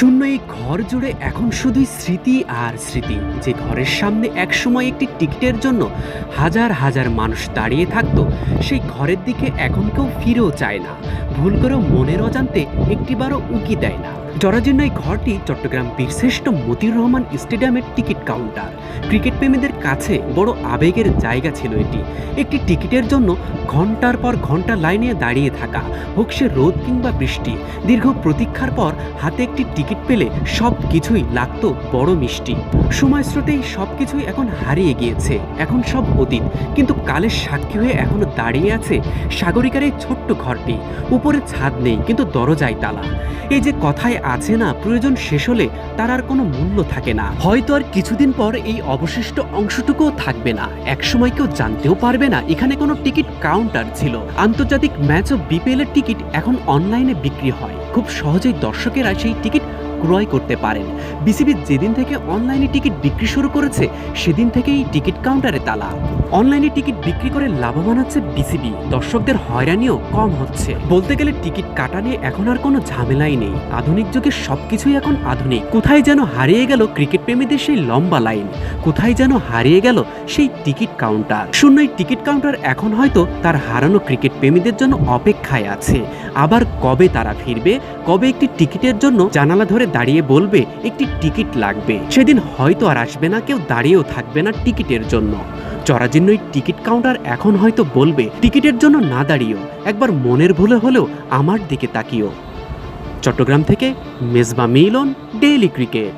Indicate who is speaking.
Speaker 1: শূন্য এই ঘর জুড়ে এখন শুধুই স্মৃতি আর স্মৃতি। যে ঘরের সামনে একসময় একটি টিকিটের জন্য হাজার হাজার মানুষ দাঁড়িয়ে থাকতো, সেই ঘরের দিকে এখন কেউ ফিরেও চায় না। ভুল করেও মনের অজান্তে একটিবারও উকি দেয় না। জরাজীর্ণ এই ঘরটি চট্টগ্রাম বীরশ্রেষ্ঠ মতিউর রহমান স্টেডিয়ামের টিকিট কাউন্টার। ক্রিকেট প্রেমীদের কাছে বড় আবেগের জায়গা ছিল এটি। একটি টিকিটের জন্য ঘন্টার পর ঘন্টা লাইনে দাঁড়িয়ে থাকা, হোক সে রোদ কিংবা বৃষ্টি। দীর্ঘ প্রতীক্ষার পর হাতে একটি টিকিট পেলে সব কিছুই লাগতো বড় মিষ্টি। সময় স্রোতেই সব কিছুই এখন হারিয়ে গিয়েছে, এখন সব অতীত। কিন্তু কালের সাক্ষী হয়ে এখনো দাঁড়িয়ে আছে সাগরিকার এই ছোট্ট ঘরটি। উপরে ছাদ নেই, কিন্তু দরজায় তালা। এই যে কথায় আছে না, প্রয়োজন শেষ হলে তার আর কোনো মূল্য থাকে না। হয়তো আর কিছুদিন পর এই অবশিষ্ট অংশটুকুও থাকবে না। একসময় কেউ জানতেও পারবে না এখানে কোনো টিকিট কাউন্টার ছিল। আন্তর্জাতিক ম্যাচ ও বিপিএল এর টিকিট এখন অনলাইনে বিক্রি হয়। খুব সহজেই দর্শকেরা সেই টিকিট ক্রয় করতে পারেন। বিসিবি যেদিন থেকে অনলাইনে টিকিট বিক্রি শুরু করেছে, সেদিন থেকেই টিকিট কাউন্টারে তালা। অনলাইনে টিকিট বিক্রি করে লাভবান হচ্ছে বিসিবি, দর্শকদের হয়রানিও কম হচ্ছে। বলতে গেলে টিকিট কাটা নিয়ে এখন আর কোনো ঝামেলাই নেই। আধুনিক যুগে সবকিছুই এখন আধুনিক। কোথায় যেন হারিয়ে গেল ক্রিকেট প্রেমীদের সেই লম্বা লাইন, কোথায় যেন হারিয়ে গেল সেই টিকিট কাউন্টার। শূন্য এই টিকিট কাউন্টার এখন হয়তো তার হারানো ক্রিকেট প্রেমীদের জন্য অপেক্ষায় আছে। আবার কবে তারা ফিরবে, কবে একটি টিকিটের জন্য জানালা ধরে দাঁড়িয়ে বলবে একটি টিকিট লাগবে, সেদিন হয়তো আর আসবে না, কেউ দাঁড়িয়েও থাকবে না টিকিটের জন্য। জরাজীর্ণ এই টিকিট কাউন্টার এখন হয়তো বলবে, টিকিটের জন্য না দাঁড়িয়েও একবার মনের ভুলে হলেও আমার দিকে তাকিও। চট্টগ্রাম থেকে মেজবা মিলন, ডেইলি ক্রিকেট।